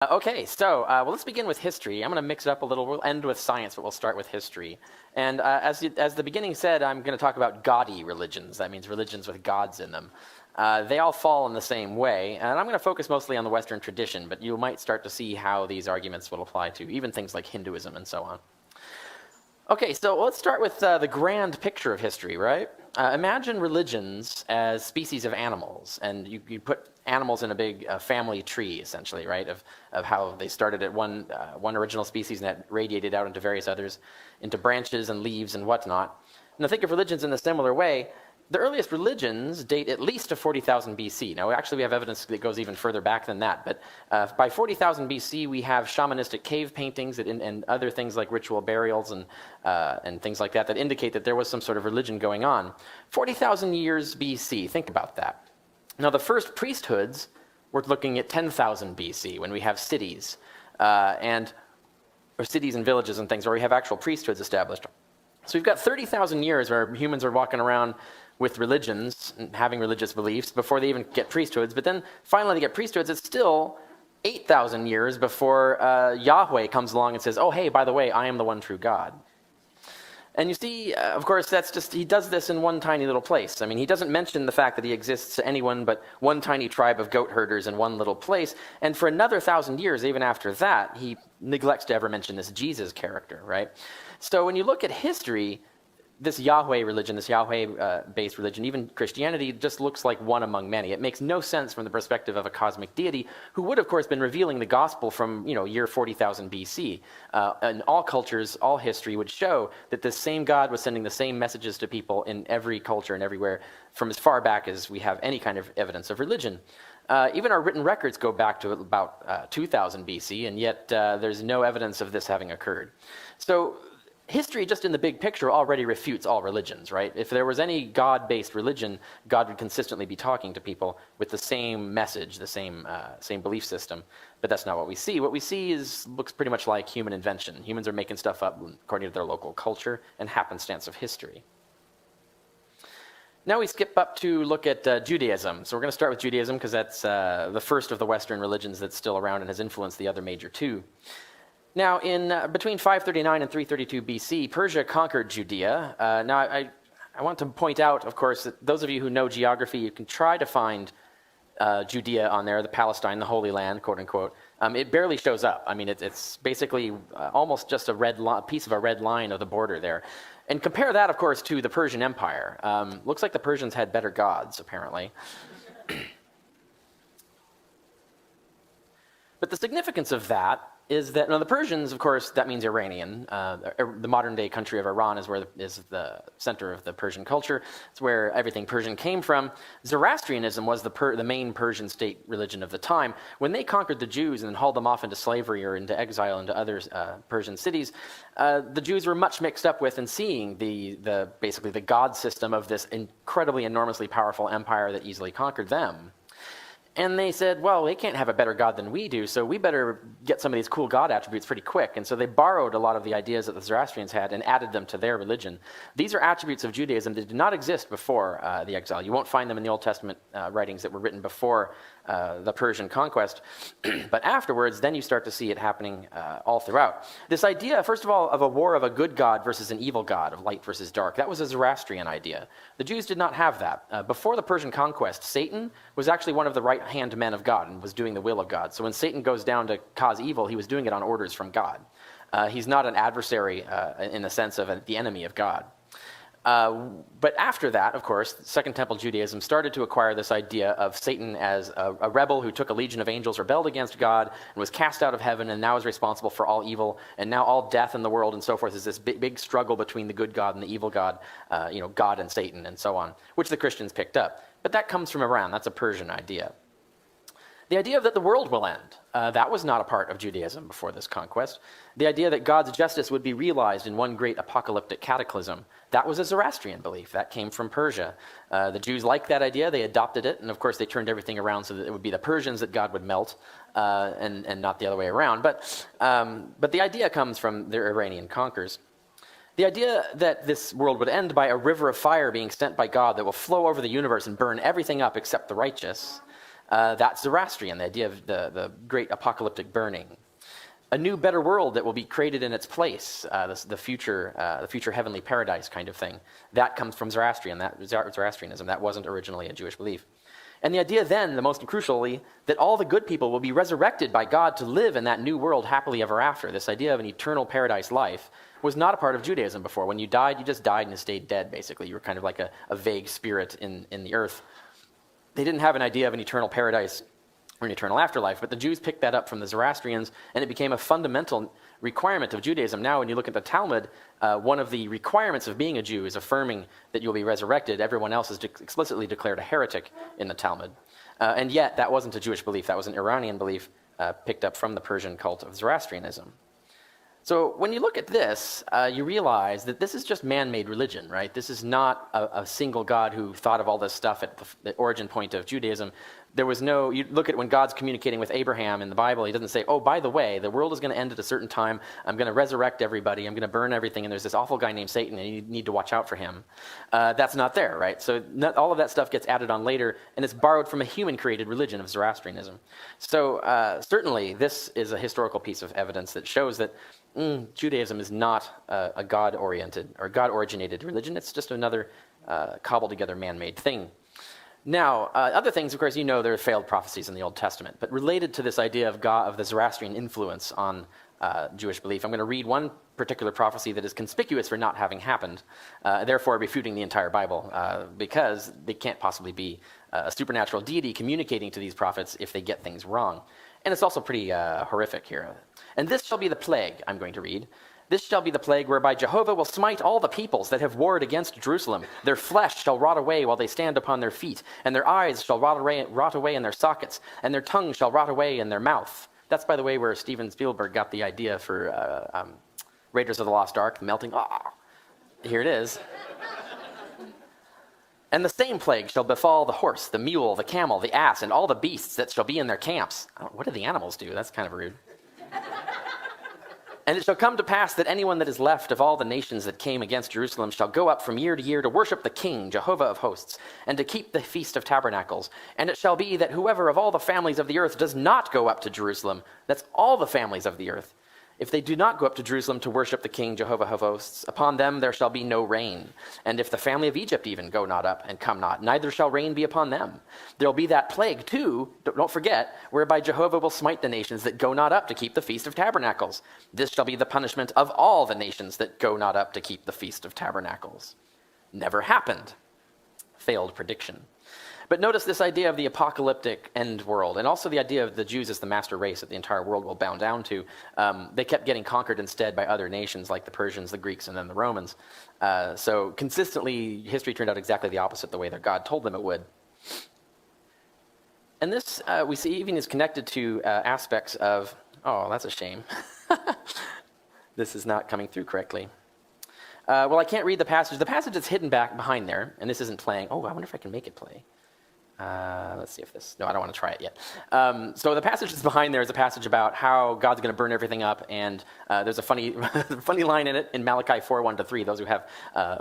Let's begin with history. I'm going to mix it up a little. We'll end with science, but we'll start with history. And as the beginning said, I'm going to talk about gaudy religions. That means religions with gods in them. They all fall in the same way, and I'm going to focus mostly on the Western tradition, but you might start to see how these arguments will apply to even things like Hinduism and so on. Okay, so let's start with the grand picture of history, right? Imagine religions as species of animals, and you put animals in a big family tree, essentially, right, of how they started at one original species and that radiated out into various others, into branches and leaves and whatnot. Now think of religions in a similar way. The earliest religions date at least to 40,000 BC. Now, actually, we have evidence that goes even further back than that. But by 40,000 BC, we have shamanistic cave paintings and other things like ritual burials and things like that indicate that there was some sort of religion going on. 40,000 years BC, think about that. Now, the first priesthoods, we're looking at 10,000 BC when we have cities, or cities and villages and things where we have actual priesthoods established. So we've got 30,000 years where humans are walking around with religions and having religious beliefs before they even get priesthoods. But then finally they get priesthoods. It's still 8,000 years before Yahweh comes along and says, oh, hey, by the way, I am the one true God. And you see, of course, he does this in one tiny little place. I mean, he doesn't mention the fact that he exists to anyone but one tiny tribe of goat herders in one little place. And for another 1,000 years, even after that, he neglects to ever mention this Jesus character, right? So when you look at history, this Yahweh religion, this Yahweh-based religion, even Christianity, just looks like one among many. It makes no sense from the perspective of a cosmic deity who would, of course, been revealing the gospel from, year 40,000 BC. And all cultures, all history would show that this same God was sending the same messages to people in every culture and everywhere from as far back as we have any kind of evidence of religion. Even our written records go back to about 2000 BC, and yet there's no evidence of this having occurred. So history, just in the big picture, already refutes all religions, right? If there was any God-based religion, God would consistently be talking to people with the same message, the same belief system. But that's not what we see. What we see looks pretty much like human invention. Humans are making stuff up according to their local culture and happenstance of history. Now we skip up to look at Judaism. So we're going to start with Judaism because that's the first of the Western religions that's still around and has influenced the other major two. Now, in between 539 and 332 BC, Persia conquered Judea. Now, I want to point out, of course, that those of you who know geography, you can try to find Judea on there, the Palestine, the Holy Land, quote unquote. It barely shows up. I mean, it's basically almost just a piece of a red line of the border there. And compare that, of course, to the Persian Empire. Looks like the Persians had better gods, apparently. But the significance of that is that, the Persians, of course, that means Iranian. The modern-day country of Iran is the center of the Persian culture. It's where everything Persian came from. Zoroastrianism was the main Persian state religion of the time. When they conquered the Jews and hauled them off into slavery or into exile into other Persian cities, the Jews were much mixed up with and seeing basically the god system of this incredibly, enormously powerful empire that easily conquered them. And they said, well, they can't have a better God than we do, so we better get some of these cool God attributes pretty quick. And so they borrowed a lot of the ideas that the Zoroastrians had and added them to their religion. These are attributes of Judaism that did not exist before the exile. You won't find them in the Old Testament writings that were written before the Persian conquest. But afterwards, then you start to see it happening all throughout. This idea, first of all, of a war of a good God versus an evil God, of light versus dark, that was a Zoroastrian idea. The Jews did not have that. Before the Persian conquest, Satan was actually one of the right-hand men of God and was doing the will of God. So when Satan goes down to cause evil, he was doing it on orders from God. He's not an adversary in the sense of the enemy of God. But after that, of course, Second Temple Judaism started to acquire this idea of Satan as a rebel who took a legion of angels, rebelled against God, and was cast out of heaven, and now is responsible for all evil, and now all death in the world and so forth is this big struggle between the good God and the evil God, God and Satan and so on, which the Christians picked up. But that comes from Iran. That's a Persian idea. The idea that the world will end, that was not a part of Judaism before this conquest. The idea that God's justice would be realized in one great apocalyptic cataclysm, that was a Zoroastrian belief. That came from Persia. The Jews liked that idea. They adopted it. And of course, they turned everything around so that it would be the Persians that God would melt and not the other way around. But the idea comes from the Iranian conquerors. The idea that this world would end by a river of fire being sent by God that will flow over the universe and burn everything up except the righteous, That's Zoroastrian, the idea of the great apocalyptic burning. A new, better world that will be created in its place, the future heavenly paradise kind of thing. That comes from Zoroastrianism. That wasn't originally a Jewish belief. And the idea then, the most crucially, that all the good people will be resurrected by God to live in that new world happily ever after. This idea of an eternal paradise life was not a part of Judaism before. When you died, you just died and stayed dead, basically. You were kind of like a vague spirit in the earth. They didn't have an idea of an eternal paradise or an eternal afterlife, but the Jews picked that up from the Zoroastrians, and it became a fundamental requirement of Judaism. Now, when you look at the Talmud, one of the requirements of being a Jew is affirming that you'll be resurrected. Everyone else is explicitly declared a heretic in the Talmud. And yet, that wasn't a Jewish belief. That was an Iranian belief picked up from the Persian cult of Zoroastrianism. So when you look at this, you realize that this is just man-made religion, right? This is not a single God who thought of all this stuff at the origin point of Judaism. There was no, you look at when God's communicating with Abraham in the Bible, he doesn't say, oh, by the way, the world is going to end at a certain time. I'm going to resurrect everybody. I'm going to burn everything. And there's this awful guy named Satan, and you need to watch out for him. That's not there, right? So all of that stuff gets added on later, and it's borrowed from a human-created religion of Zoroastrianism. So certainly this is a historical piece of evidence that shows that Judaism is not a God-oriented or God-originated religion. It's just another cobbled-together man-made thing. Now, other things, of course, you know there are failed prophecies in the Old Testament, but related to this idea of God, of the Zoroastrian influence on Jewish belief, I'm going to read one particular prophecy that is conspicuous for not having happened, therefore refuting the entire Bible, because they can't possibly be a supernatural deity communicating to these prophets if they get things wrong. And it's also pretty horrific here. And this shall be the plague, I'm going to read. This shall be the plague whereby Jehovah will smite all the peoples that have warred against Jerusalem. Their flesh shall rot away while they stand upon their feet, and their eyes shall rot away in their sockets, and their tongue shall rot away in their mouth. That's, by the way, where Steven Spielberg got the idea for Raiders of the Lost Ark, melting. Here it is. And the same plague shall befall the horse, the mule, the camel, the ass, and all the beasts that shall be in their camps. What do the animals do? That's kind of rude. And it shall come to pass that anyone that is left of all the nations that came against Jerusalem shall go up from year to year to worship the King, Jehovah of hosts, and to keep the Feast of Tabernacles. And it shall be that whoever of all the families of the earth does not go up to Jerusalem, that's all the families of the earth, if they do not go up to Jerusalem to worship the King, Jehovah of hosts, upon them there shall be no rain. And if the family of Egypt even go not up and come not, neither shall rain be upon them. There will be that plague too, don't forget, whereby Jehovah will smite the nations that go not up to keep the Feast of Tabernacles. This shall be the punishment of all the nations that go not up to keep the Feast of Tabernacles. Never happened. Failed prediction. But notice this idea of the apocalyptic end world, and also the idea of the Jews as the master race that the entire world will bow down to. They kept getting conquered instead by other nations like the Persians, the Greeks, and then the Romans. So consistently, history turned out exactly the opposite the way that God told them it would. And this, we see, even is connected to aspects of, oh, that's a shame. This is not coming through correctly. Well, I can't read the passage. The passage is hidden back behind there, and this isn't playing. Oh, I wonder if I can make it play. Let's see if this... No, I don't want to try it yet. So the passage that's behind there is a passage about how God's going to burn everything up, and there's a funny funny line in it in Malachi 4:1-3. Those who have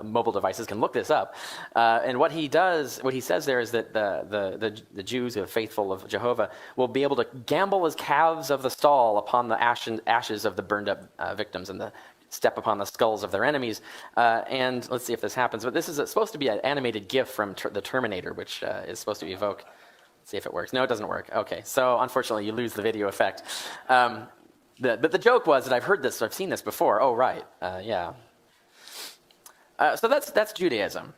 mobile devices can look this up. And what he says there is that the Jews who are faithful of Jehovah will be able to gamble as calves of the stall upon the ashes of the burned up victims and the step upon the skulls of their enemies. And let's see if this happens. But this is supposed to be an animated GIF from the Terminator, which is supposed to evoke. Let's see if it works. No, it doesn't work. Okay, so unfortunately you lose the video effect. But the joke was that I've heard this, I've seen this before. Oh, right, yeah. So that's Judaism.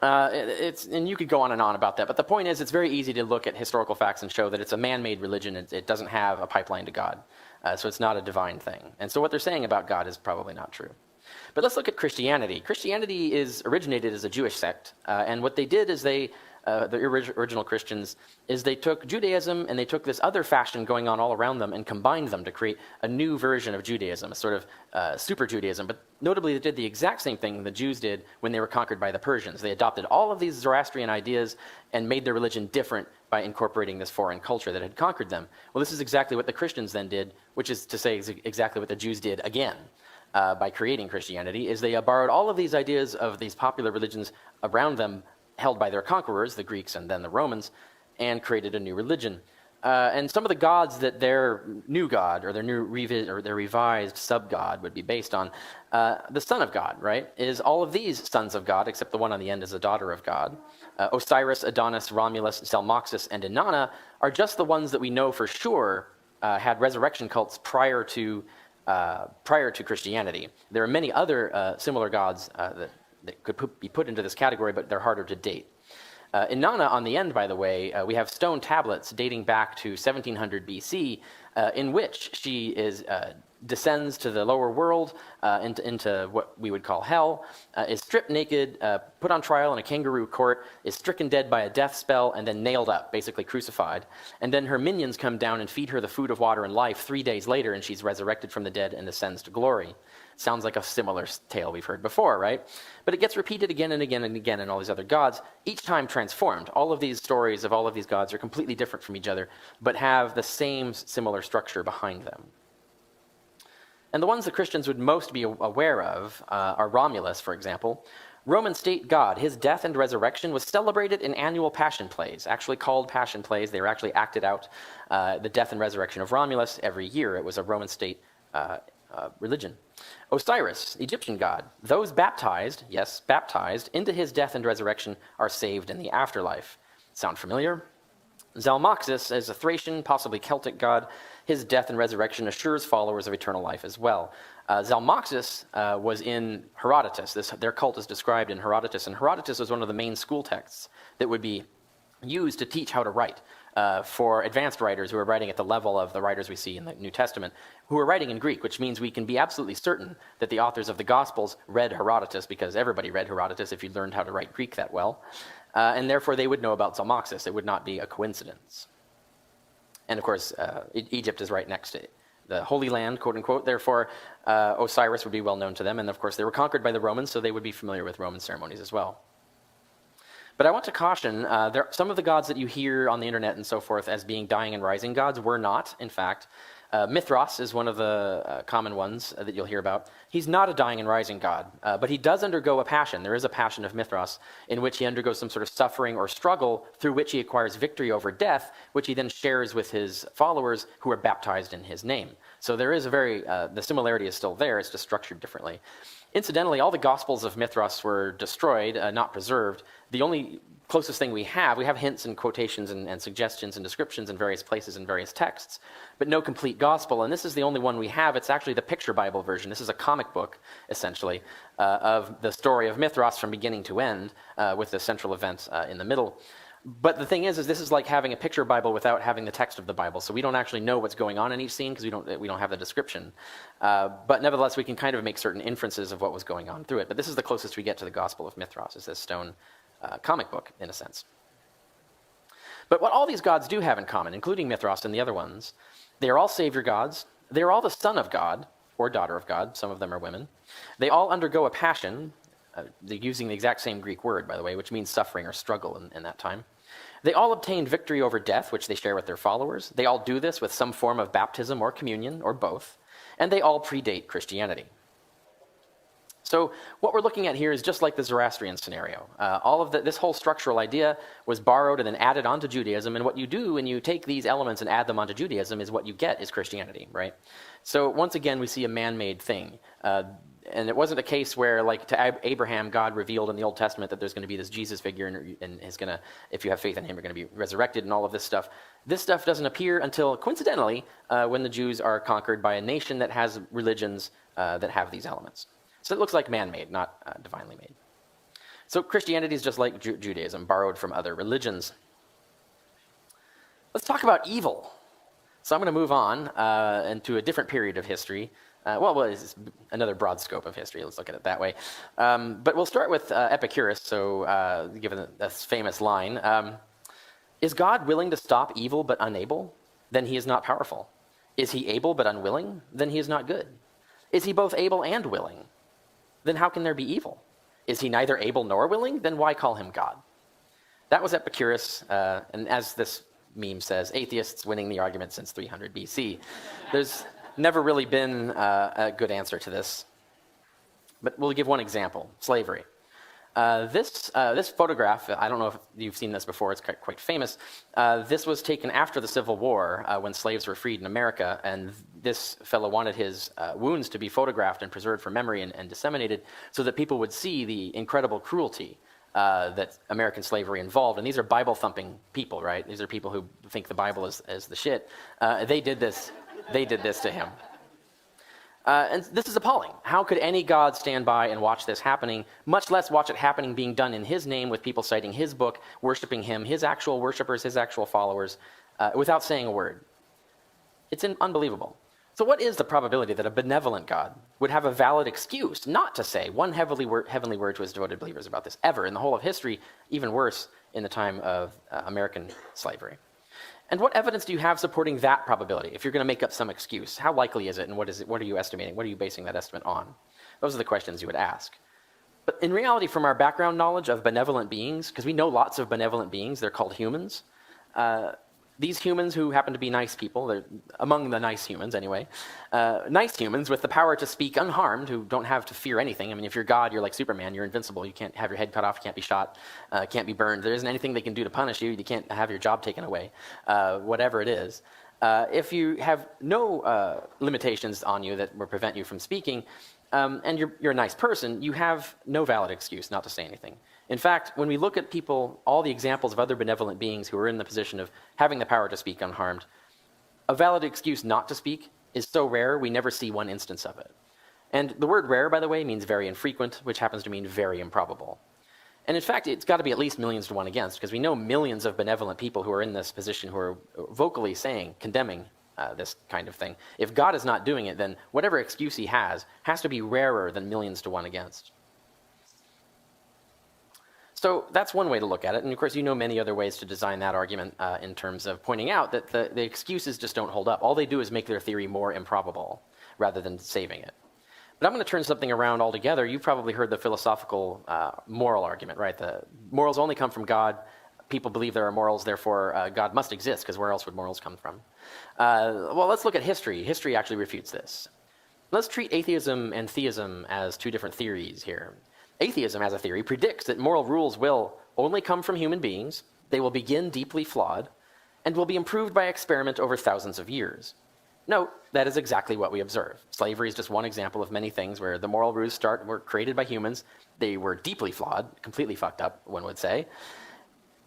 And you could go on and on about that, but the point is it's very easy to look at historical facts and show that it's a man-made religion. It doesn't have a pipeline to God, so it's not a divine thing. And so what they're saying about God is probably not true. But let's look at Christianity. Christianity originated as a Jewish sect, and what they did is the original Christians, is they took Judaism and they took this other fashion going on all around them and combined them to create a new version of Judaism, a sort of super Judaism. But notably, they did the exact same thing the Jews did when they were conquered by the Persians. They adopted all of these Zoroastrian ideas and made their religion different by incorporating this foreign culture that had conquered them. Well, this is exactly what the Christians then did, which is to say exactly what the Jews did again. By creating Christianity, is they borrowed all of these ideas of these popular religions around them held by their conquerors, the Greeks and then the Romans, and created a new religion. And some of the gods that their new god or their revised sub-god would be based on, the son of God, right, is all of these sons of God, except the one on the end is a daughter of God. Osiris, Adonis, Romulus, Zalmoxis, and Inanna are just the ones that we know for sure had resurrection cults prior to Christianity. There are many other similar gods that could be put into this category, but they're harder to date. Inanna, on the end, by the way, we have stone tablets dating back to 1700 BC, in which she descends to the lower world, into what we would call hell, is stripped naked, put on trial in a kangaroo court, is stricken dead by a death spell, and then nailed up, basically crucified. And then her minions come down and feed her the food of water and life 3 days later, and she's resurrected from the dead and ascends to glory. Sounds like a similar tale we've heard before, right? But it gets repeated again and again and again in all these other gods, each time transformed. All of these stories of all of these gods are completely different from each other, but have the same similar structure behind them. And the ones that Christians would most be aware of are Romulus, for example. Roman state god, his death and resurrection was celebrated in annual passion plays, actually called passion plays. They were actually acted out, the death and resurrection of Romulus every year. It was a Roman state religion. Osiris, Egyptian god, those baptized, yes, baptized, into his death and resurrection are saved in the afterlife. Sound familiar? Zalmoxis is a Thracian, possibly Celtic god. His death and resurrection assures followers of eternal life as well. Zalmoxis was in Herodotus. Their cult is described in Herodotus, and Herodotus was one of the main school texts that would be used to teach how to write for advanced writers who are writing at the level of the writers we see in the New Testament, who are writing in Greek, which means we can be absolutely certain that the authors of the Gospels read Herodotus, because everybody read Herodotus if you learned how to write Greek that well. And therefore they would know about Zalmoxis. It would not be a coincidence. And of course, Egypt is right next to it, the Holy Land, quote unquote. Therefore, Osiris would be well known to them. And of course, they were conquered by the Romans, so they would be familiar with Roman ceremonies as well. But I want to caution, some of the gods that you hear on the internet and so forth as being dying and rising gods were not, in fact. Mithras is one of the common ones that you'll hear about. He's not a dying and rising god, but he does undergo a passion. There is a passion of Mithras in which he undergoes some sort of suffering or struggle through which he acquires victory over death, which he then shares with his followers who are baptized in his name. So there is the similarity is still there, it's just structured differently. Incidentally, all the Gospels of Mithras were destroyed, not preserved. The only closest thing we have hints and quotations and suggestions and descriptions in various places in various texts, but no complete gospel. And this is the only one we have. It's actually the picture Bible version. This is a comic book, essentially, of the story of Mithras from beginning to end, with the central event in the middle. But the thing is this is like having a picture Bible without having the text of the Bible. So we don't actually know what's going on in each scene because we don't have the description. But nevertheless, we can kind of make certain inferences of what was going on through it. But this is the closest we get to the Gospel of Mithras, is this stone comic book, in a sense. But what all these gods do have in common, including Mithras and the other ones, they are all savior gods. They are all the son of God or daughter of God. Some of them are women. They all undergo a passion. They're using the exact same Greek word, by the way, which means suffering or struggle in that time. They all obtain victory over death, which they share with their followers. They all do this with some form of baptism or communion, or both. And they all predate Christianity. So what we're looking at here is just like the Zoroastrian scenario. This whole structural idea was borrowed and then added onto Judaism. And what you do when you take these elements and add them onto Judaism is what you get is Christianity, right? So once again, we see a man-made thing. And it wasn't a case where, like to Abraham, God revealed in the Old Testament that there's going to be this Jesus figure and he's going to, if you have faith in him, you're going to be resurrected and all of this stuff. This stuff doesn't appear until, coincidentally, when the Jews are conquered by a nation that has religions that have these elements. So it looks like man-made, not divinely made. So Christianity is just like Judaism, borrowed from other religions. Let's talk about evil. So I'm going to move on into a different period of history. It's another broad scope of history. Let's look at it that way. But we'll start with Epicurus, so given this famous line. Is God willing to stop evil but unable? Then he is not powerful. Is he able but unwilling? Then he is not good. Is he both able and willing? Then how can there be evil? Is he neither able nor willing? Then why call him God? That was Epicurus, and as this meme says, atheists winning the argument since 300 BC. There's never really been a good answer to this. But we'll give one example, slavery. This photograph, I don't know if you've seen this before, it's quite famous. This was taken after the Civil War when slaves were freed in America, and this fellow wanted his wounds to be photographed and preserved for memory and disseminated so that people would see the incredible cruelty that American slavery involved. And these are Bible-thumping people, right? These are people who think the Bible is the shit. They did this to him. And this is appalling. How could any god stand by and watch this happening, much less watch it happening being done in his name with people citing his book, worshiping him, his actual worshipers, his actual followers, without saying a word? It's unbelievable. So what is the probability that a benevolent God would have a valid excuse not to say one heavenly word to his devoted believers about this ever in the whole of history, even worse in the time of American slavery? And what evidence do you have supporting that probability? If you're going to make up some excuse, how likely is it, and what are you estimating? What are you basing that estimate on? Those are the questions you would ask. But in reality, from our background knowledge of benevolent beings, because we know lots of benevolent beings, they're called humans. These humans who happen to be nice people, they're among the nice humans anyway, nice humans with the power to speak unharmed, who don't have to fear anything. I mean, if you're God, you're like Superman, you're invincible. You can't have your head cut off, you can't be shot, can't be burned. There isn't anything they can do to punish you. You can't have your job taken away, whatever it is. If you have no limitations on you that will prevent you from speaking, and you're a nice person, you have no valid excuse not to say anything. In fact, when we look at people, all the examples of other benevolent beings who are in the position of having the power to speak unharmed, a valid excuse not to speak is so rare, we never see one instance of it. And the word rare, by the way, means very infrequent, which happens to mean very improbable. And in fact, it's got to be at least millions to one against, because we know millions of benevolent people who are in this position who are vocally saying, condemning this kind of thing. If God is not doing it, then whatever excuse he has to be rarer than millions to one against. So that's one way to look at it. And of course, you know many other ways to design that argument in terms of pointing out that the excuses just don't hold up. All they do is make their theory more improbable rather than saving it. But I'm going to turn something around altogether. You've probably heard the philosophical moral argument, right? The morals only come from God. People believe there are morals, therefore God must exist, because where else would morals come from? Well, let's look at history. History actually refutes this. Let's treat atheism and theism as two different theories here. Atheism, as a theory, predicts that moral rules will only come from human beings, they will begin deeply flawed, and will be improved by experiment over thousands of years. Note, that is exactly what we observe. Slavery is just one example of many things where the moral rules were created by humans, they were deeply flawed, completely fucked up, one would say,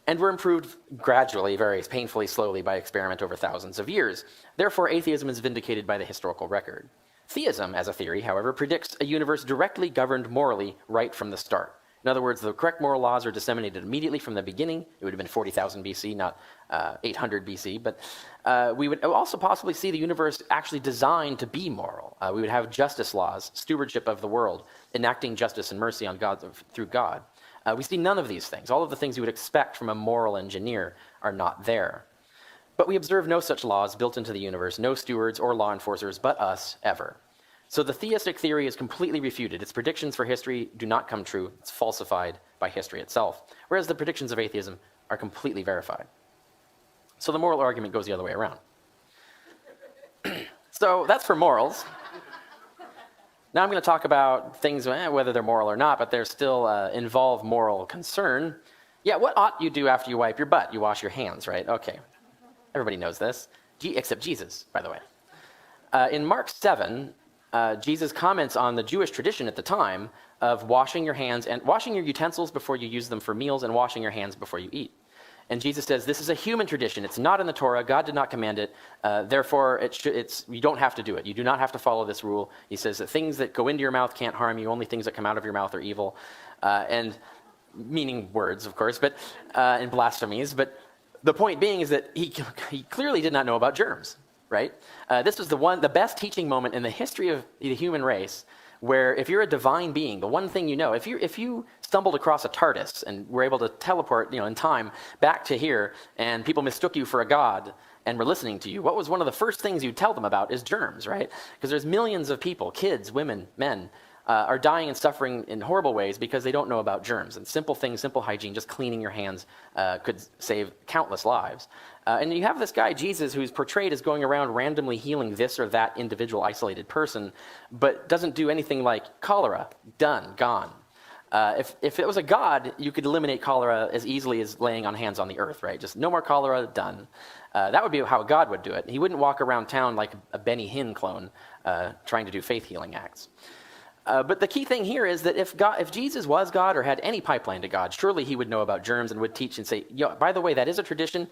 and were improved gradually, very painfully, slowly by experiment over thousands of years. Therefore, atheism is vindicated by the historical record. Theism, as a theory, however, predicts a universe directly governed morally right from the start. In other words, the correct moral laws are disseminated immediately from the beginning. It would have been 40,000 BC, not 800 BC. But we would also possibly see the universe actually designed to be moral. We would have justice laws, stewardship of the world, enacting justice and mercy on God through God. We see none of these things. All of the things you would expect from a moral engineer are not there. But we observe no such laws built into the universe, no stewards or law enforcers but us, ever. So the theistic theory is completely refuted. Its predictions for history do not come true. It's falsified by history itself. Whereas the predictions of atheism are completely verified. So the moral argument goes the other way around. So that's for morals. Now I'm going to talk about things, whether they're moral or not, but they still involve moral concern. Yeah, what ought you do after you wipe your butt? You wash your hands, right? Okay. Everybody knows this, except Jesus, by the way. In Mark 7, Jesus comments on the Jewish tradition at the time of washing your hands and washing your utensils before you use them for meals and washing your hands before you eat. And Jesus says, this is a human tradition. It's not in the Torah. God did not command it. Therefore, you don't have to do it. You do not have to follow this rule. He says that things that go into your mouth can't harm you. Only things that come out of your mouth are evil. And meaning words, of course, but and blasphemies. But the point being is that he clearly did not know about germs, right? This was the best teaching moment in the history of the human race, where if you're a divine being, the one thing you know, if you stumbled across a TARDIS and were able to teleport, in time back to here, and people mistook you for a god and were listening to you, what was one of the first things you'd tell them about is germs, right? Because there's millions of people, kids, women, men, are dying and suffering in horrible ways because they don't know about germs. And simple things, simple hygiene, just cleaning your hands could save countless lives. And you have this guy, Jesus, who's portrayed as going around randomly healing this or that individual isolated person, but doesn't do anything like cholera, done, gone. If it was a god, you could eliminate cholera as easily as laying on hands on the earth, right? Just no more cholera, done. That would be how a god would do it. He wouldn't walk around town like a Benny Hinn clone trying to do faith healing acts. But the key thing here is that if Jesus was God or had any pipeline to God, surely he would know about germs and would teach and say, by the way, that is a tradition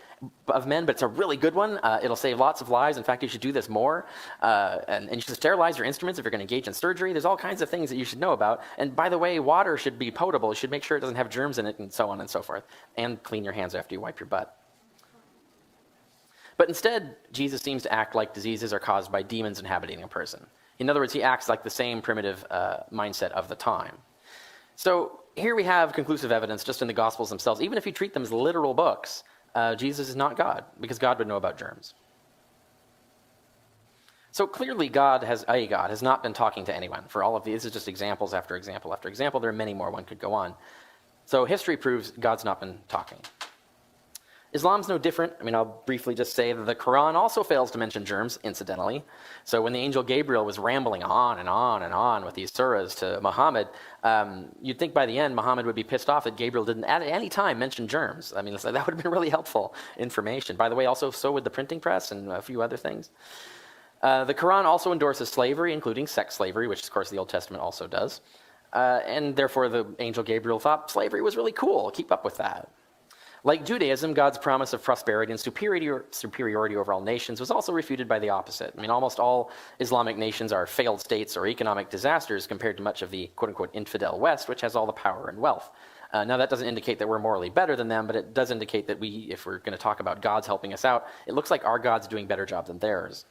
of men, but it's a really good one. It'll save lots of lives. In fact, you should do this more. And you should sterilize your instruments if you're going to engage in surgery. There's all kinds of things that you should know about. And by the way, water should be potable. You should make sure it doesn't have germs in it and so on and so forth. And clean your hands after you wipe your butt. But instead, Jesus seems to act like diseases are caused by demons inhabiting a person. In other words, he acts like the same primitive mindset of the time. So here we have conclusive evidence just in the Gospels themselves. Even if you treat them as literal books, Jesus is not God, because God would know about germs. So clearly God has not been talking to anyone. For all of these, it's just examples after example after example. There are many more one could go on. So history proves God's not been talking. Islam's no different. I'll briefly just say that the Quran also fails to mention germs, incidentally. So when the angel Gabriel was rambling on and on and on with these surahs to Muhammad, you'd think by the end Muhammad would be pissed off that Gabriel didn't at any time mention germs. That would have been really helpful information. By the way, also so would the printing press and a few other things. The Quran also endorses slavery, including sex slavery, which of course the Old Testament also does. And therefore the angel Gabriel thought slavery was really cool. Keep up with that. Like Judaism, God's promise of prosperity and superiority over all nations was also refuted by the opposite. Almost all Islamic nations are failed states or economic disasters compared to much of the quote-unquote infidel West, which has all the power and wealth. Now, that doesn't indicate that we're morally better than them, but it does indicate that if we're going to talk about gods helping us out, it looks like our God's doing a better job than theirs.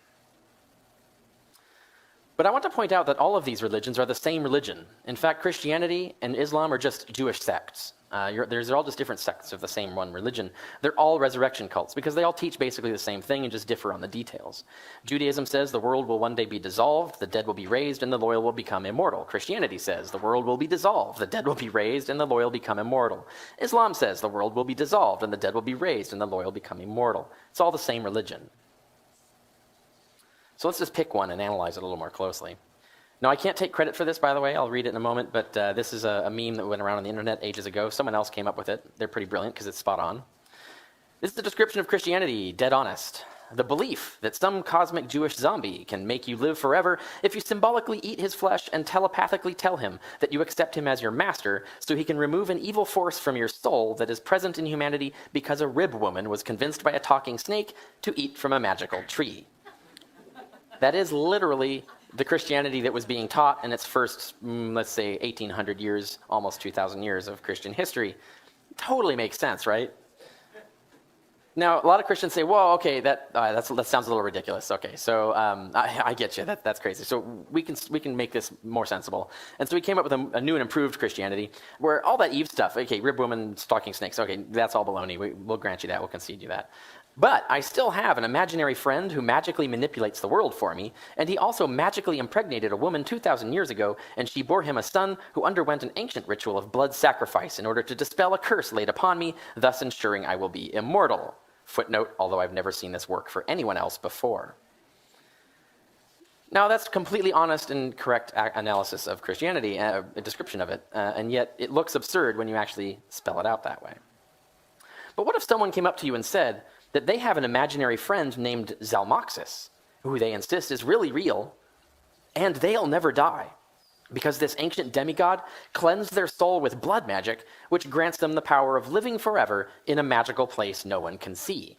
But I want to point out that all of these religions are the same religion. In fact, Christianity and Islam are just Jewish sects. They're all just different sects of the same one religion. They're all resurrection cults because they all teach basically the same thing and just differ on the details. Judaism says the world will one day be dissolved, the dead will be raised, and the loyal will become immortal. Christianity says the world will be dissolved, the dead will be raised, and the loyal become immortal. Islam says the world will be dissolved, and the dead will be raised, and the loyal become immortal. It's all the same religion. So let's just pick one and analyze it a little more closely. Now, I can't take credit for this, by the way. I'll read it in a moment, but this is a meme that went around on the internet ages ago. Someone else came up with it. They're pretty brilliant because it's spot on. This is the description of Christianity, dead honest. The belief that some cosmic Jewish zombie can make you live forever if you symbolically eat his flesh and telepathically tell him that you accept him as your master so he can remove an evil force from your soul that is present in humanity because a rib woman was convinced by a talking snake to eat from a magical tree. That is literally the Christianity that was being taught in its first, let's say, 1,800 years, almost 2,000 years of Christian history. Totally makes sense, right? Now, a lot of Christians say, "Whoa, okay, that sounds a little ridiculous." Okay, so I get you. That's crazy. So we can make this more sensible. And so we came up with a new and improved Christianity where all that Eve stuff, okay, rib woman, stalking snakes, okay, that's all baloney. We'll grant you that. We'll concede you that. But I still have an imaginary friend who magically manipulates the world for me, and he also magically impregnated a woman 2,000 years ago, and she bore him a son who underwent an ancient ritual of blood sacrifice in order to dispel a curse laid upon me, thus ensuring I will be immortal. Footnote, although I've never seen this work for anyone else before. Now, that's completely honest and correct analysis of Christianity, a description of it, and yet it looks absurd when you actually spell it out that way. But what if someone came up to you and said that they have an imaginary friend named Zalmoxis, who they insist is really real, and they'll never die, because this ancient demigod cleansed their soul with blood magic, which grants them the power of living forever in a magical place no one can see.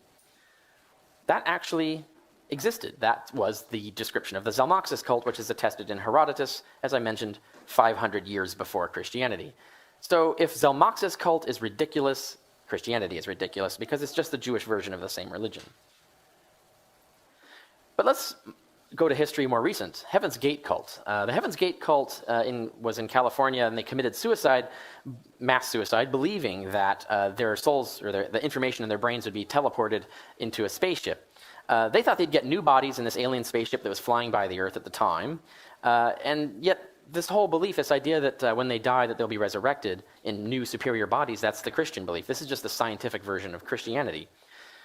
That actually existed. That was the description of the Zalmoxis cult, which is attested in Herodotus, as I mentioned, 500 years before Christianity. So if Zalmoxis cult is ridiculous, Christianity is ridiculous because it's just the Jewish version of the same religion. But let's go to history more recent. Heaven's Gate cult. The Heaven's Gate cult was in California, and they committed suicide, mass suicide, believing that their souls or the information in their brains would be teleported into a spaceship. They thought they'd get new bodies in this alien spaceship that was flying by the Earth at the time, and yet this whole belief, this idea that when they die that they'll be resurrected in new superior bodies, that's the Christian belief. This is just the scientific version of Christianity.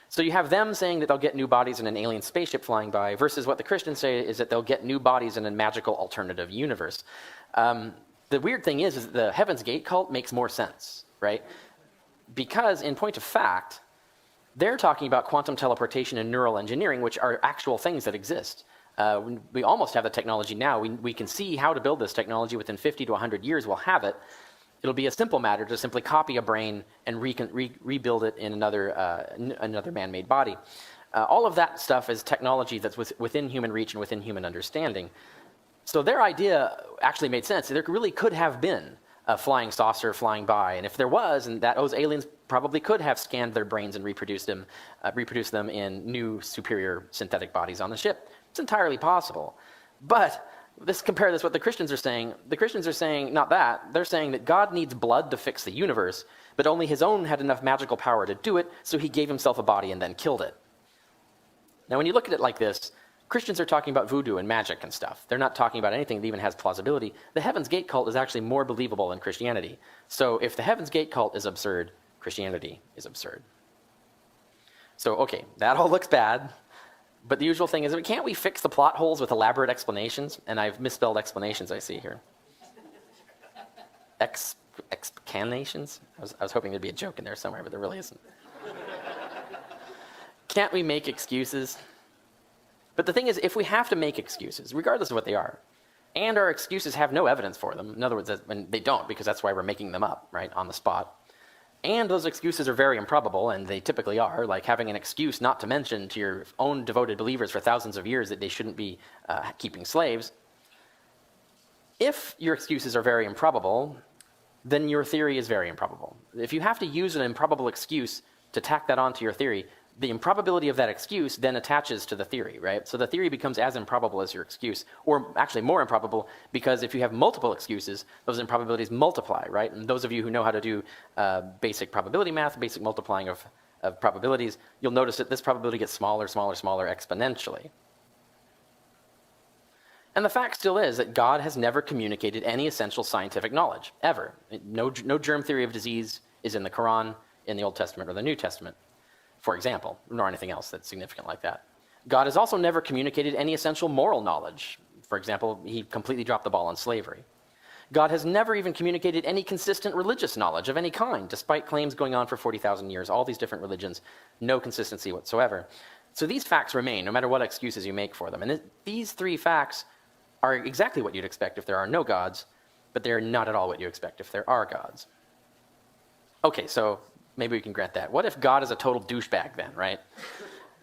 So you have them saying that they'll get new bodies in an alien spaceship flying by versus what the Christians say is that they'll get new bodies in a magical alternative universe. The weird thing is that the Heaven's Gate cult makes more sense, right? Because in point of fact, they're talking about quantum teleportation and neural engineering, which are actual things that exist. We almost have the technology now. We can see how to build this technology within 50 to 100 years. We'll have it. It'll be a simple matter to simply copy a brain and rebuild it in another man-made body. All of that stuff is technology that's within human reach and within human understanding. So their idea actually made sense. There really could have been a flying saucer flying by, and if there was, and that those aliens probably could have scanned their brains and reproduced them in new, superior synthetic bodies on the ship. It's entirely possible. But compare this with what the Christians are saying. The Christians are saying not that. They're saying that God needs blood to fix the universe, but only his own had enough magical power to do it, so he gave himself a body and then killed it. Now, when you look at it like this, Christians are talking about voodoo and magic and stuff. They're not talking about anything that even has plausibility. The Heaven's Gate cult is actually more believable than Christianity. So if the Heaven's Gate cult is absurd, Christianity is absurd. So, okay, that all looks bad. But the usual thing is, can't we fix the plot holes with elaborate explanations? And I've misspelled explanations, I see here. Excanations? I was hoping there'd be a joke in there somewhere, but there really isn't. Can't we make excuses? But the thing is, if we have to make excuses, regardless of what they are, and our excuses have no evidence for them, in other words, they don't, because that's why we're making them up, right, on the spot, and those excuses are very improbable, and they typically are, like having an excuse not to mention to your own devoted believers for thousands of years that they shouldn't be keeping slaves. If your excuses are very improbable, then your theory is very improbable. If you have to use an improbable excuse to tack that onto your theory, the improbability of that excuse then attaches to the theory, right? So the theory becomes as improbable as your excuse, or actually more improbable, because if you have multiple excuses, those improbabilities multiply, right? And those of you who know how to do basic probability math, basic multiplying of probabilities, you'll notice that this probability gets smaller, smaller, smaller exponentially. And the fact still is that God has never communicated any essential scientific knowledge, ever. No germ theory of disease is in the Quran, in the Old Testament, or the New Testament, for example, nor anything else that's significant like that. God has also never communicated any essential moral knowledge. For example, he completely dropped the ball on slavery. God has never even communicated any consistent religious knowledge of any kind, despite claims going on for 40,000 years, all these different religions, no consistency whatsoever. So these facts remain, no matter what excuses you make for them. And these three facts are exactly what you'd expect if there are no gods, but they're not at all what you expect if there are gods. Okay, so maybe we can grant that. What if God is a total douchebag then, right?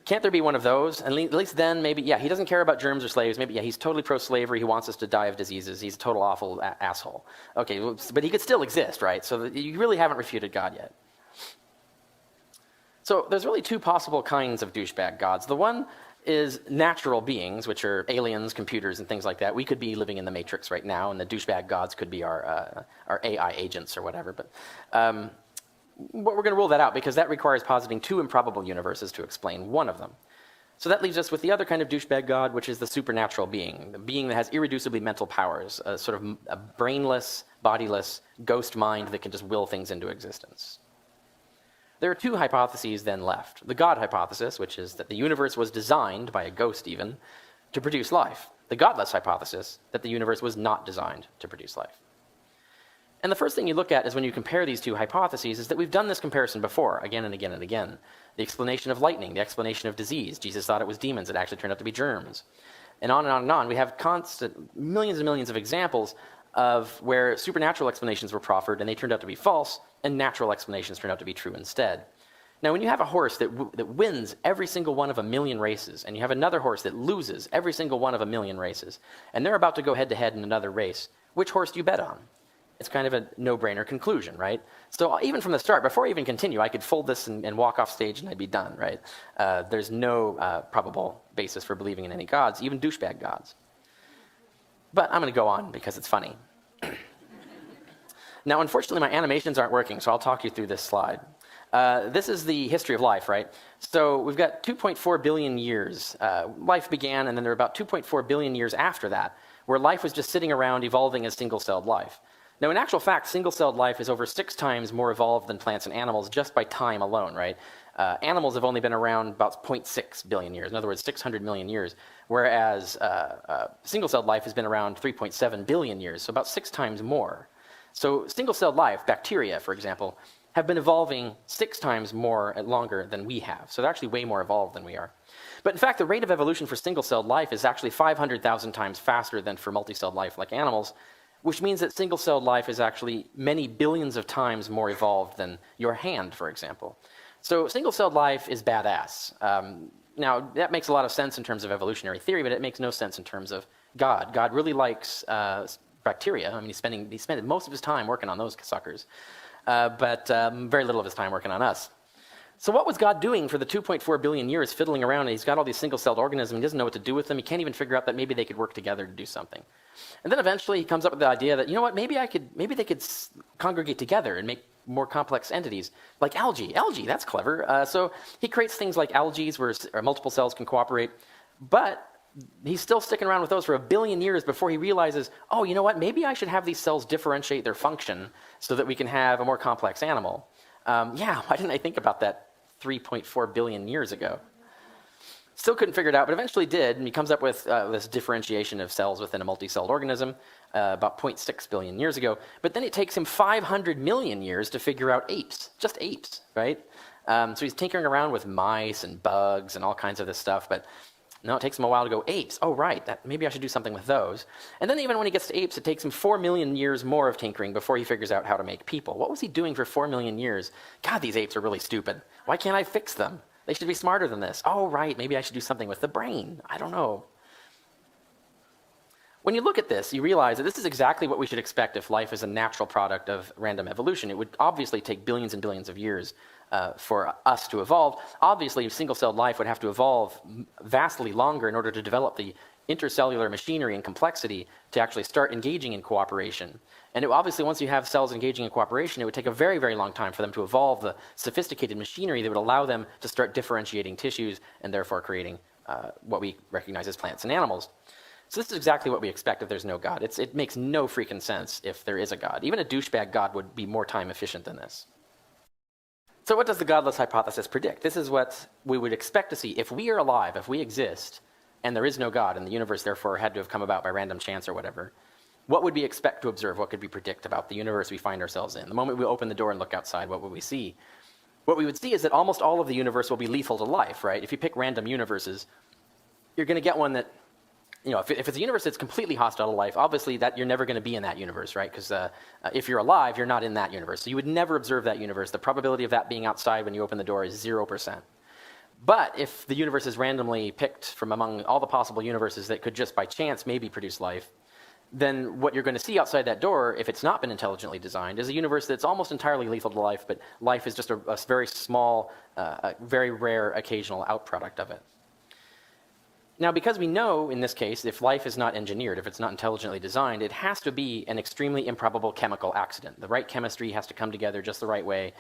Can't there be one of those? At least then, maybe, yeah, he doesn't care about germs or slaves. Maybe, yeah, he's totally pro-slavery. He wants us to die of diseases. He's a total awful asshole. Okay, but he could still exist, right? So you really haven't refuted God yet. So there's really two possible kinds of douchebag gods. The one is natural beings, which are aliens, computers, and things like that. We could be living in the Matrix right now, and the douchebag gods could be our AI agents or whatever. But we're going to rule that out because that requires positing two improbable universes to explain one of them. So that leaves us with the other kind of douchebag god, which is the supernatural being, the being that has irreducibly mental powers, a sort of a brainless, bodiless, ghost mind that can just will things into existence. There are two hypotheses then left. The God hypothesis, which is that the universe was designed, by a ghost even, to produce life. The godless hypothesis, that the universe was not designed to produce life. And the first thing you look at is when you compare these two hypotheses is that we've done this comparison before, again and again and again. The explanation of lightning, the explanation of disease. Jesus thought it was demons. It actually turned out to be germs. And on and on and on. We have constant millions and millions of examples of where supernatural explanations were proffered and they turned out to be false, and natural explanations turned out to be true instead. Now, when you have a horse that wins every single one of a million races, and you have another horse that loses every single one of a million races, and they're about to go head-to-head in another race, which horse do you bet on? It's kind of a no-brainer conclusion, right? So even from the start, before I even continue, I could fold this and walk off stage and I'd be done, right? There's no probable basis for believing in any gods, even douchebag gods. But I'm going to go on because it's funny. Now, unfortunately, my animations aren't working, so I'll talk you through this slide. This is the history of life, right? So we've got 2.4 billion years. Life began, and then there were about 2.4 billion years after that, where life was just sitting around evolving as single-celled life. Now, in actual fact, single-celled life is over 6 times more evolved than plants and animals just by time alone, right? Animals have only been around about 0.6 billion years. In other words, 600 million years, whereas single-celled life has been around 3.7 billion years, so about 6 times more. So single-celled life, bacteria, for example, have been evolving 6 times more and longer than we have. So they're actually way more evolved than we are. But in fact, the rate of evolution for single-celled life is actually 500,000 times faster than for multi-celled life like animals, which means that single-celled life is actually many billions of times more evolved than your hand, for example. So single-celled life is badass. Now, that makes a lot of sense in terms of evolutionary theory, but it makes no sense in terms of God. God really likes bacteria. I mean, he spent most of his time working on those suckers, but very little of his time working on us. So what was God doing for the 2.4 billion years fiddling around? And he's got all these single-celled organisms. He doesn't know what to do with them. He can't even figure out that maybe they could work together to do something. And then eventually he comes up with the idea that, you know what, maybe they could congregate together and make more complex entities, like algae. Algae, that's clever. So he creates things like algae where multiple cells can cooperate, but he's still sticking around with those for 1 billion years before he realizes, oh, you know what, maybe I should have these cells differentiate their function so that we can have a more complex animal. Yeah, why didn't I think about that 3.4 billion years ago? Still couldn't figure it out, but eventually did, and he comes up with this differentiation of cells within a multicelled organism about 0.6 billion years ago. But then it takes him 500 million years to figure out apes, just apes, right? So he's tinkering around with mice and bugs and all kinds of this stuff, but no, it takes him a while to go, apes, oh right, maybe I should do something with those. And then even when he gets to apes, it takes him 4 million years more of tinkering before he figures out how to make people. What was he doing for 4 million years? God, these apes are really stupid. Why can't I fix them? They should be smarter than this. Oh, right, maybe I should do something with the brain. I don't know. When you look at this, you realize that this is exactly what we should expect if life is a natural product of random evolution. It would obviously take billions and billions of years for us to evolve. Obviously, single-celled life would have to evolve vastly longer in order to develop the intercellular machinery and complexity to actually start engaging in cooperation. And obviously, once you have cells engaging in cooperation, it would take a very, very long time for them to evolve the sophisticated machinery that would allow them to start differentiating tissues and therefore creating what we recognize as plants and animals. So this is exactly what we expect if there's no God. It makes no freaking sense if there is a God. Even a douchebag God would be more time efficient than this. So what does the godless hypothesis predict? This is what we would expect to see. If we are alive, if we exist, and there is no God, and the universe therefore had to have come about by random chance or whatever, what would we expect to observe? What could we predict about the universe we find ourselves in? The moment we open the door and look outside, what would we see? What we would see is that almost all of the universe will be lethal to life, right? If you pick random universes, you're going to get one that, you know, if it's a universe that's completely hostile to life, obviously that you're never going to be in that universe, right? Because if you're alive, you're not in that universe. So you would never observe that universe. The probability of that being outside when you open the door is 0%. But if the universe is randomly picked from among all the possible universes that could just by chance maybe produce life, then what you're going to see outside that door, if it's not been intelligently designed, is a universe that's almost entirely lethal to life, but life is just a very small, very rare occasional outproduct of it. Now, because we know, in this case, if life is not engineered, if it's not intelligently designed, it has to be an extremely improbable chemical accident. The right chemistry has to come together just the right way.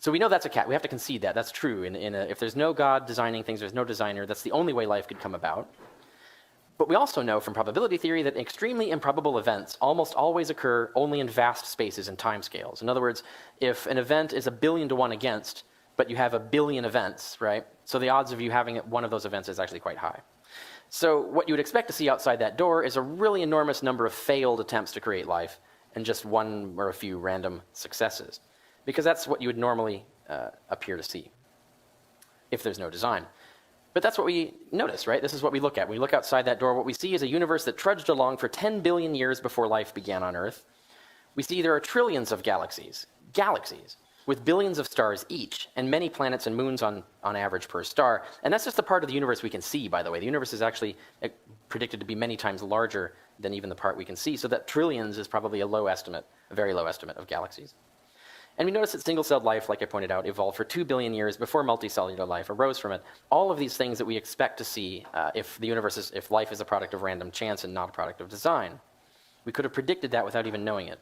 So we know that's a cat. We have to concede that. That's true. If there's no God designing things, there's no designer, that's the only way life could come about. But we also know from probability theory that extremely improbable events almost always occur only in vast spaces and timescales. In other words, if an event is 1 billion to 1 against, but you have 1 billion events, right? So the odds of you having one of those events is actually quite high. So what you would expect to see outside that door is a really enormous number of failed attempts to create life and just one or a few random successes, because that's what you would normally appear to see if there's no design. But that's what we notice, right? This is what we look at. When we look outside that door, what we see is a universe that trudged along for 10 billion years before life began on Earth. We see there are trillions of galaxies, with billions of stars each, and many planets and moons on average per star. And that's just the part of the universe we can see, by the way. The universe is actually predicted to be many times larger than even the part we can see, so that trillions is probably a low estimate, a very low estimate of galaxies. And we notice that single-celled life, like I pointed out, evolved for 2 billion years before multicellular life arose from it. All of these things that we expect to see if life is a product of random chance and not a product of design. We could have predicted that without even knowing it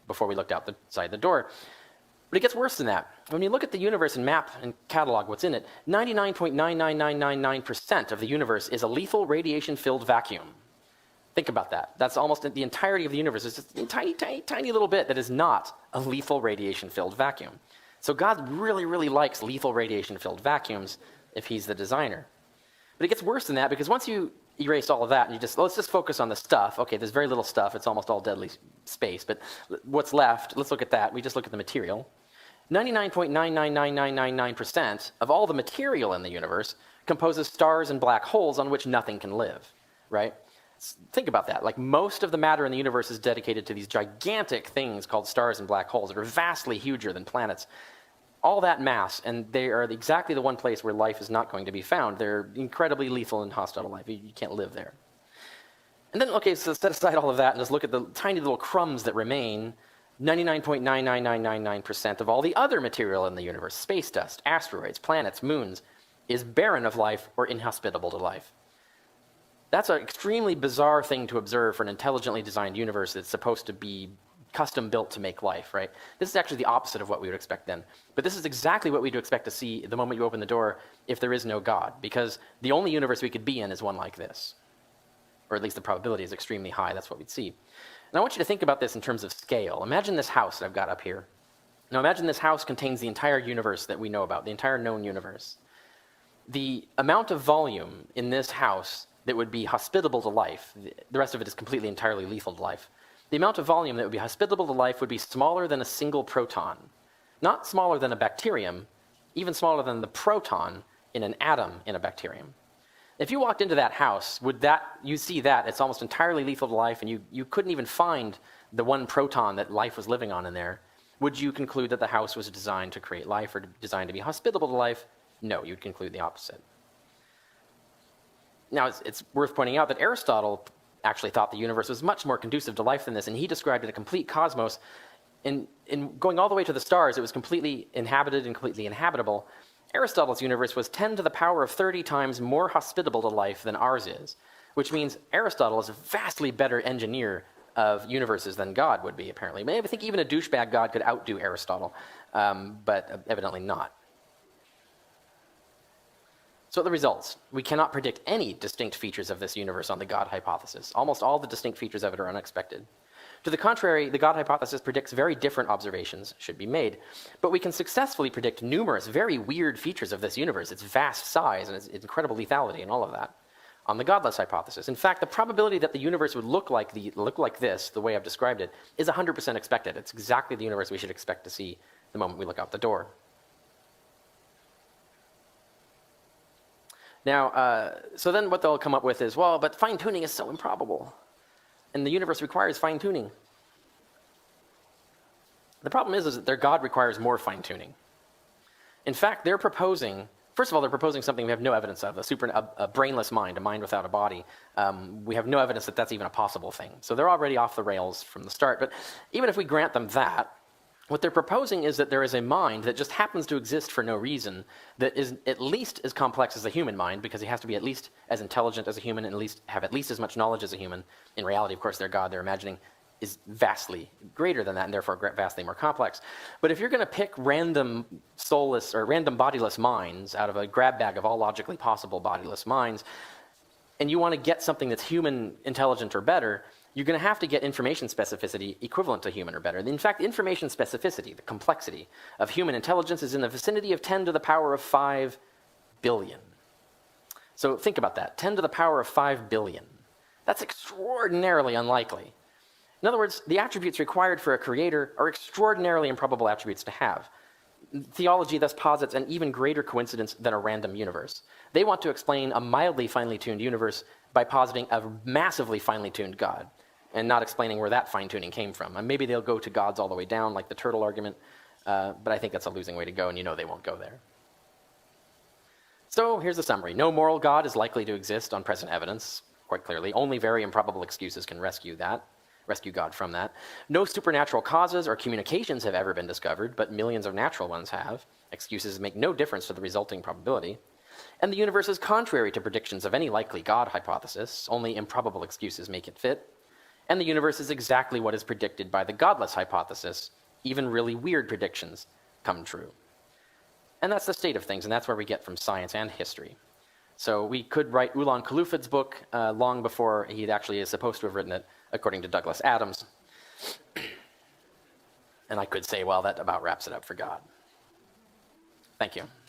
before we looked outside the door. But it gets worse than that. When you look at the universe and map and catalog what's in it, 99.99999% of the universe is a lethal radiation-filled vacuum. Think about that. That's almost the entirety of the universe. It's just a tiny, tiny, tiny little bit that is not a lethal radiation-filled vacuum. So God really, really likes lethal radiation-filled vacuums if he's the designer. But it gets worse than that, because once you erase all of that and let's just focus on the stuff. Okay, there's very little stuff. It's almost all deadly space. But what's left, let's look at that. We just look at the material. 99.999999% of all the material in the universe composes stars and black holes on which nothing can live, right? Think about that. Like, most of the matter in the universe is dedicated to these gigantic things called stars and black holes that are vastly huger than planets. All that mass, and they are exactly the one place where life is not going to be found. They're incredibly lethal and hostile to life. You can't live there. And then, okay, so set aside all of that and just look at the tiny little crumbs that remain. 99.99999% of all the other material in the universe, space dust, asteroids, planets, moons, is barren of life or inhospitable to life. That's an extremely bizarre thing to observe for an intelligently designed universe that's supposed to be custom built to make life, right? This is actually the opposite of what we would expect then. But this is exactly what we'd expect to see the moment you open the door if there is no God, because the only universe we could be in is one like this. Or at least the probability is extremely high. That's what we'd see. And I want you to think about this in terms of scale. Imagine this house that I've got up here. Now imagine this house contains the entire universe that we know about, the entire known universe. The amount of volume in this house that would be hospitable to life, the rest of it is completely entirely lethal to life. The amount of volume that would be hospitable to life would be smaller than a single proton. Not smaller than a bacterium, even smaller than the proton in an atom in a bacterium. If you walked into that house, you see that it's almost entirely lethal to life, and you couldn't even find the one proton that life was living on in there. Would you conclude that the house was designed to create life or designed to be hospitable to life? No, you'd conclude the opposite. Now, it's worth pointing out that Aristotle actually thought the universe was much more conducive to life than this, and he described it a complete cosmos. In going all the way to the stars, it was completely inhabited and completely inhabitable. Aristotle's universe was 10 to the power of 30 times more hospitable to life than ours is, which means Aristotle is a vastly better engineer of universes than God would be, apparently. I think even a douchebag God could outdo Aristotle, but evidently not. So the results. We cannot predict any distinct features of this universe on the God hypothesis. Almost all the distinct features of it are unexpected. To the contrary, the God hypothesis predicts very different observations should be made, but we can successfully predict numerous very weird features of this universe, its vast size and its incredible lethality and all of that, on the godless hypothesis. In fact, the probability that the universe would look like this, the way I've described it, is 100% expected. It's exactly the universe we should expect to see the moment we look out the door. Now, so then what they'll come up with is, well, but fine-tuning is so improbable, and the universe requires fine-tuning. The problem is that their God requires more fine-tuning. In fact, they're proposing, first of all, they're proposing something we have no evidence of, a brainless mind, a mind without a body. We have no evidence that that's even a possible thing. So they're already off the rails from the start. But even if we grant them that, what they're proposing is that there is a mind that just happens to exist for no reason, that is at least as complex as a human mind, because it has to be at least as intelligent as a human and have at least as much knowledge as a human. In reality, of course, their God, they're imagining, is vastly greater than that and therefore vastly more complex. But if you're going to pick random soulless or random bodiless minds out of a grab bag of all logically possible bodiless minds, and you want to get something that's human intelligent or better, you're going to have to get information specificity equivalent to human or better. In fact, information specificity, the complexity of human intelligence, is in the vicinity of 10 to the power of 5 billion. So think about that, 10 to the power of 5 billion. That's extraordinarily unlikely. In other words, the attributes required for a creator are extraordinarily improbable attributes to have. Theology thus posits an even greater coincidence than a random universe. They want to explain a mildly finely tuned universe by positing a massively finely tuned God, and not explaining where that fine-tuning came from. And maybe they'll go to gods all the way down, like the turtle argument, but I think that's a losing way to go, and you know they won't go there. So here's the summary. No moral God is likely to exist on present evidence, quite clearly. Only very improbable excuses can rescue God from that. No supernatural causes or communications have ever been discovered, but millions of natural ones have. Excuses make no difference to the resulting probability. And the universe is contrary to predictions of any likely God hypothesis. Only improbable excuses make it fit. And the universe is exactly what is predicted by the godless hypothesis. Even really weird predictions come true. And that's the state of things, and that's where we get from science and history. So we could write Ulan Khulufad's book long before he actually is supposed to have written it, according to Douglas Adams. And I could say, well, that about wraps it up for God. Thank you.